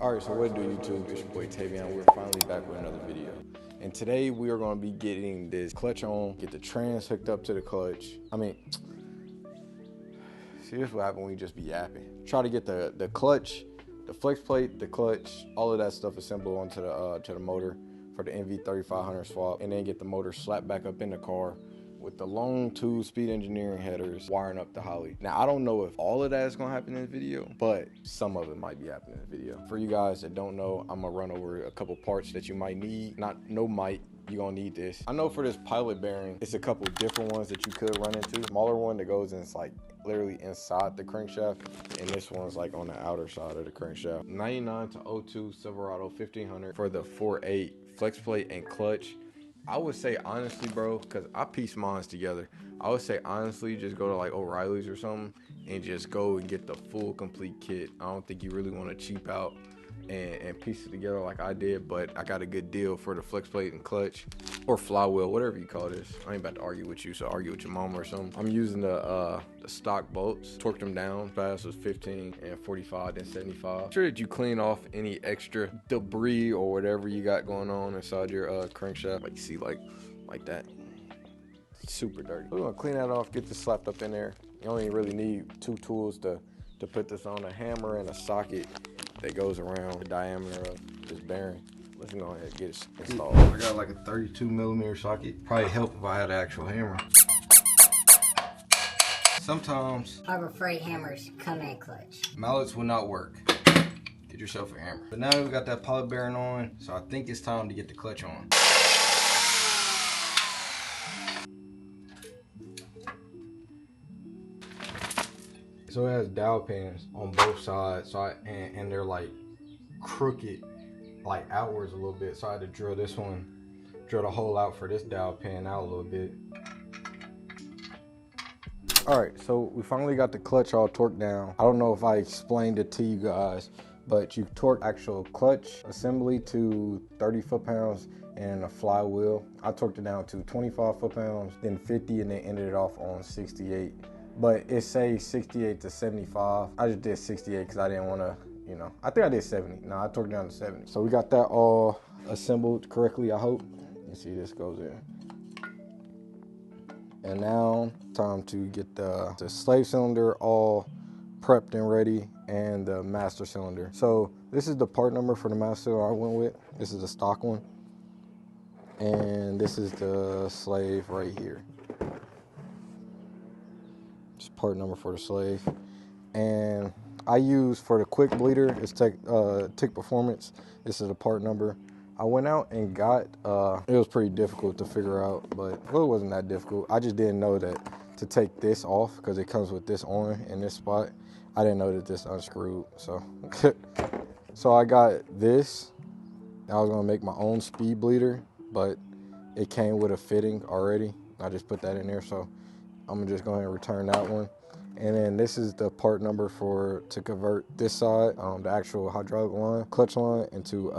Alright, so what do YouTube? It's your boy Tavion. We're finally back with another video. And today we are going to be getting this clutch on, get the trans hooked up to the clutch. See, this is what happens when you just be yapping. Try to get the clutch, the flex plate, the clutch, all of that stuff assembled onto the motor for the NV3500 swap, and then get the motor slapped back up in the car with the long tube speed engineering headers wiring up the Holly. Now, I don't know if all of that is gonna happen in the video, but some of it might be happening in the video. For you guys that don't know, I'm gonna run over a couple parts that you might need. You're gonna need this. I know for this pilot bearing, it's a couple different ones that you could run into. Smaller one that goes in, it's like literally inside the crankshaft, and this one's like on the outer side of the crankshaft. 99 to 02 Silverado 1500 for the 4.8 flex plate and clutch. I would say honestly, bro, because I piece mine together, I would say honestly just go to like O'Reilly's or something and just go and get the full complete kit. I don't think you really want to cheap out and piece it together like I did, but I got a good deal for the flex plate and clutch, or flywheel, whatever you call this. I ain't about to argue with you, so argue with your mom or something. I'm using the stock bolts, torqued them down. Fast was 15 and 45, then 75. Make sure that you clean off any extra debris or whatever you got going on inside your crankshaft. Like you see, like that. It's super dirty. We're gonna clean that off, get this slapped up in there. You only really need two tools to put this on: a hammer and a socket that goes around the diameter of this bearing. Let's go ahead and get it installed. I got like a 32mm socket. Probably help if I had an actual hammer. Sometimes Harbor Freight hammers come in clutch. mallets will not work. Get yourself a hammer. But now we got that pilot bearing on, so I think it's time to get the clutch on. So it has dowel pins on both sides, and they're like crooked, like outwards a little bit. So I had to drill the hole out for this dowel pin out a little bit. All right, so we finally got the clutch all torqued down. I don't know if I explained it to you guys, but you torque actual clutch assembly to 30 foot-pounds and a flywheel. I torqued it down to 25 foot-pounds, then 50, and then ended it off on 68. But it says 68 to 75. I just did 68 because I didn't want to, I think I did 70. No, I torqued down to 70. So we got that all assembled correctly, I hope. You see this goes in. And now, time to get the slave cylinder all prepped and ready, and the master cylinder. So this is the part number for the master cylinder I went with. This is the stock one. And this is the slave right here. Part number for the slave. And I use for the quick bleeder, it's Tick Performance. This is the part number. I went out and got, it was pretty difficult to figure out, but well, it wasn't that difficult. I just didn't know that to take this off, because it comes with this on in this spot. I didn't know that this unscrewed, so. So I got this. I was gonna make my own speed bleeder, but it came with a fitting already. I just put that in there, so I'm just going to return that one. And then this is the part number to convert this side, the actual hydraulic line, clutch line, into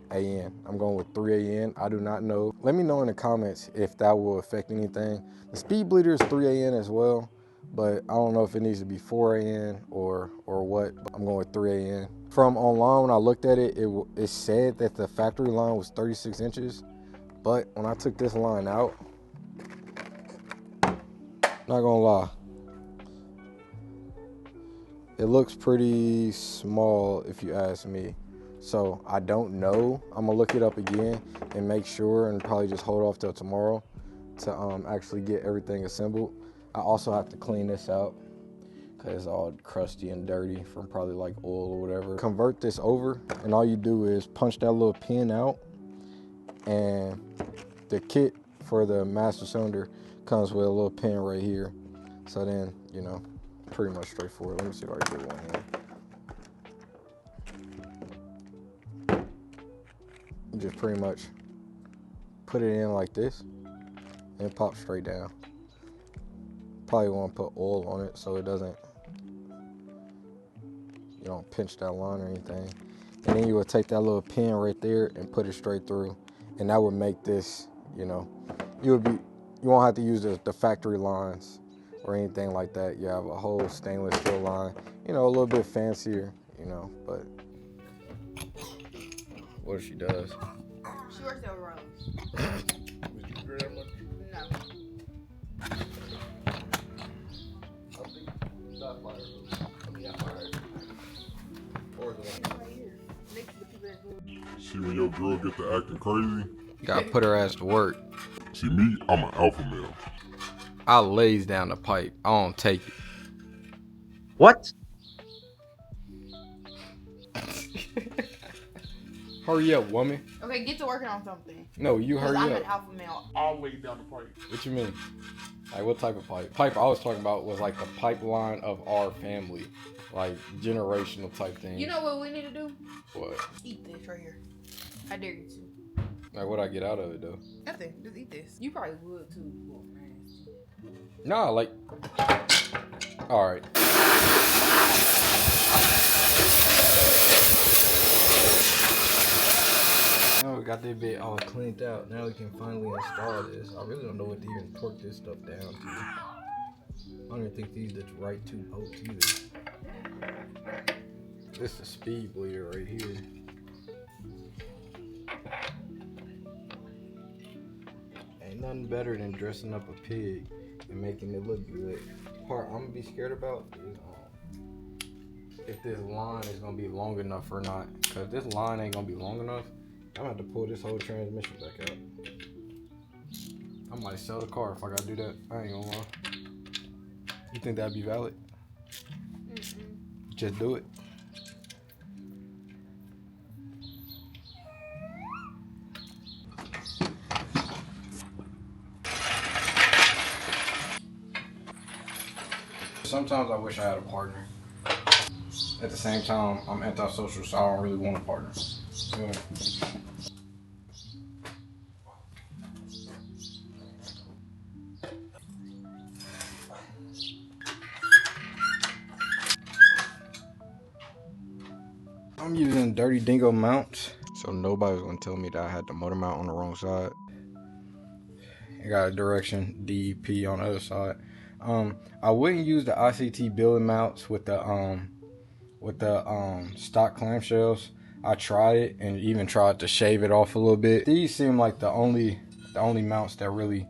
AN. I'm going with 3 AN. I do not know. Let me know in the comments if that will affect anything. The speed bleeder is 3 AN as well, but I don't know if it needs to be 4 AN or what, but I'm going with 3 AN. From online, when I looked at it, it said that the factory line was 36 inches, but when I took this line out, not gonna lie, it looks pretty small if you ask me. So I don't know. I'm gonna look it up again and make sure, and probably just hold off till tomorrow to actually get everything assembled. I also have to clean this out because it's all crusty and dirty from probably like oil or whatever. Convert this over, and all you do is punch that little pin out, and the kit for the master cylinder comes with a little pin right here. So then, pretty much straightforward. Let me see if I can get one here. You just pretty much put it in like this and pop straight down. Probably want to put oil on it so it doesn't, you don't pinch that line or anything. And then you would take that little pin right there and put it straight through. And that would make this, you won't have to use the factory lines or anything like that. You have a whole stainless steel line, a little bit fancier, but What if she does? She works at Rose. Would you agree that much? No. I think not fired. I mean, I fired. Or the one. Right here. Next to the people that do. See, when your girl get to acting crazy, You gotta put her ass to work. see me, I'm an alpha male. I lays down the pipe. I don't take it. What? Hurry up, woman. Okay, get to working on something. No, you Because hurry I'm an up. alpha male. I'll lay down the pipe. What you mean? Like, what type of pipe? Pipe I was talking about was like the pipeline of our family. Like, generational type thing. You know what we need to do? What? Eat this right here. I dare you to. Like, what'd I get out of it, though? Nothing. Just eat this. You probably would too. Oh, man. Nah, like... Alright. Now we got that bit all cleaned out. Now we can finally install this. I really don't know what to even torque this stuff down to. I don't even think these are the right two bolts either. This is a speed bleeder right here. Ain't nothing better than dressing up a pig and making it look good. The part I'm gonna be scared about is if this line is gonna be long enough or not. Cause if this line ain't gonna be long enough, I'm gonna have to pull this whole transmission back out. I might sell the car if I gotta do that. I ain't gonna lie. You think that'd be valid? Just do it. Sometimes I wish I had a partner. At the same time, I'm antisocial, so I don't really want a partner. Yeah. I'm using Dirty Dingo mounts, so nobody's gonna tell me that I had the motor mount on the wrong side. I got a direction DEP on the other side. I wouldn't use the ICT billet mounts with the stock clamshells. I tried it and even tried to shave it off a little bit. These seem like the only mounts that really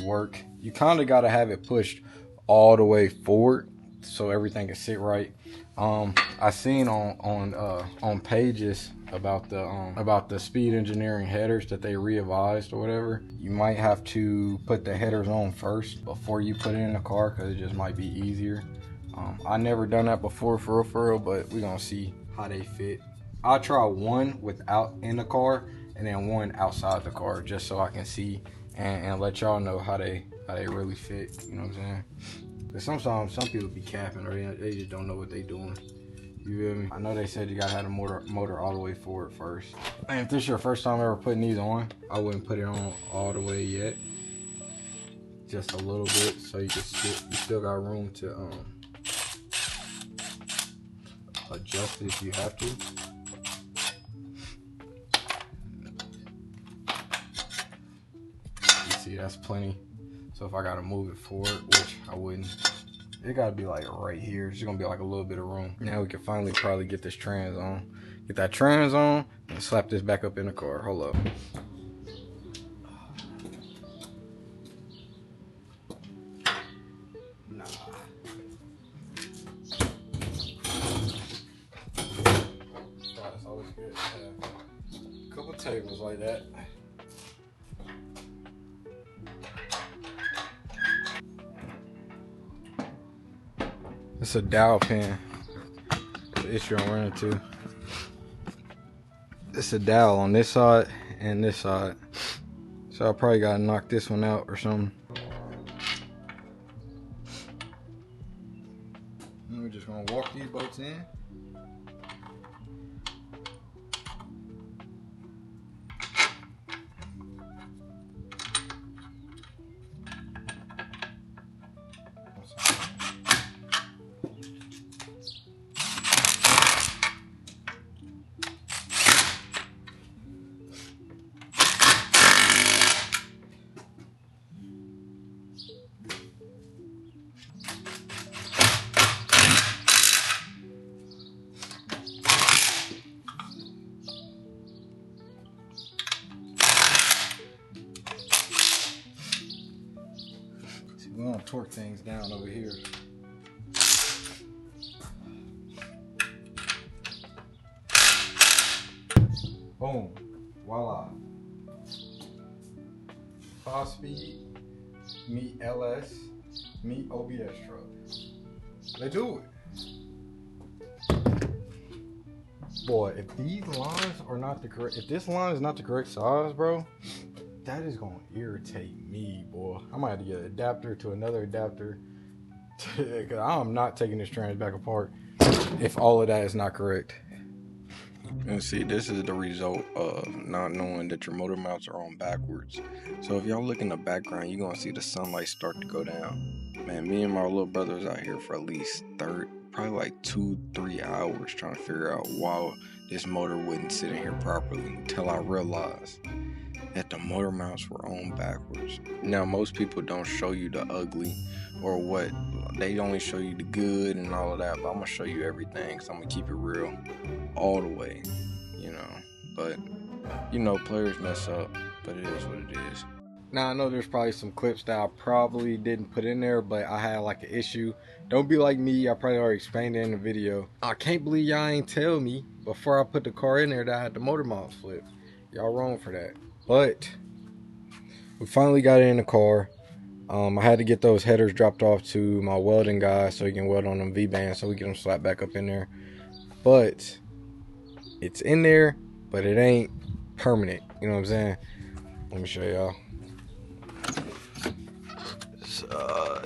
work. You kind of got to have it pushed all the way forward so everything can sit right. I seen on pages about the speed engineering headers that they revised or whatever. You might have to put the headers on first before you put it in the car because it just might be easier. I never done that before for real, but we're gonna see how they fit. I'll try one without in the car and then one outside the car just so I can see and let y'all know how they really fit. You know what I'm saying? But sometimes some people be capping or they just don't know what they doing. You feel me? I know they said you gotta have the motor all the way forward first. And if this is your first time ever putting these on, I wouldn't put it on all the way yet. Just a little bit so you can sit. You still got room to adjust it if you have to. You see, that's plenty. So if I gotta move it forward, which I wouldn't, it gotta be like right here. It's just gonna be like a little bit of room. Now we can finally probably get this trans on. Get that trans on and slap this back up in the car. Hold up. Nah. It's always good to have a couple tables like that. It's a dowel pin. The issue I'm running into. It's a dowel on this side and this side. So I probably gotta knock this one out or something. And we're just gonna walk these bolts in. We're gonna torque things down over here. Boom. Voila. 5-speed, meet LS, meet OBS truck. Let's do it. Boy, if these lines are not the correct, if this line is not the correct size, bro, that is gonna irritate me, boy. I might have to get an adapter to another adapter, because I'm not taking this trans back apart if all of that is not correct. And see, this is the result of not knowing that your motor mounts are on backwards. So if y'all look in the background, you're gonna see the sunlight start to go down. Man, me and my little brother was out here for at least probably like 2-3 hours trying to figure out why this motor wouldn't sit in here properly, until I realized that the motor mounts were on backwards. Now, most people don't show you the ugly or what, they only show you the good and all of that, but I'm gonna show you everything, because I'm gonna keep it real all the way, you know. But you know, players mess up, but it is what it is. Now, I know there's probably some clips that I probably didn't put in there, but I had like an issue. Don't be like me, I probably already explained it in the video. I can't believe y'all ain't tell me before I put the car in there that I had the motor mounts flipped. Y'all wrong for that. But we finally got it in the car. I had to get those headers dropped off to my welding guy so he can weld on them V-bands so we get them slapped back up in there. But it's in there, but it ain't permanent. You know what I'm saying? Let me show y'all.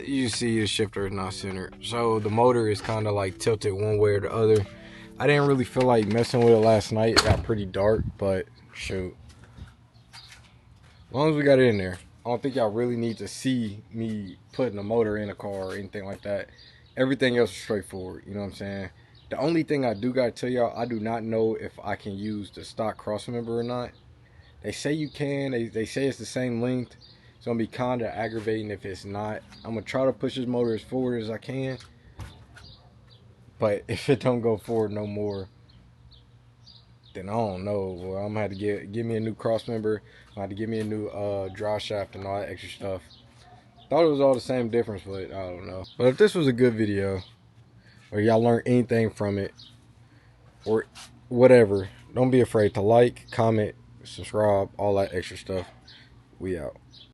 You see the shifter is not centered, so the motor is kind of like tilted one way or the other. I didn't really feel like messing with it last night. It got pretty dark, but shoot, as long as we got it in there, I don't think y'all really need to see me putting a motor in a car or anything like that. Everything else is straightforward, you know what I'm saying? The only thing I do gotta tell y'all, I do not know if I can use the stock cross member or not. They say you can, they say it's the same length. It's gonna be kinda aggravating if it's not. I'm gonna try to push this motor as forward as I can, but if it don't go forward no more, then I don't know. Well, I'm gonna have to give me a new cross member. I'm gonna have to give me a new drive shaft and all that extra stuff. Thought it was all the same difference, but I don't know. But if this was a good video, or y'all learned anything from it, or whatever, don't be afraid to like, comment, subscribe, all that extra stuff. We out.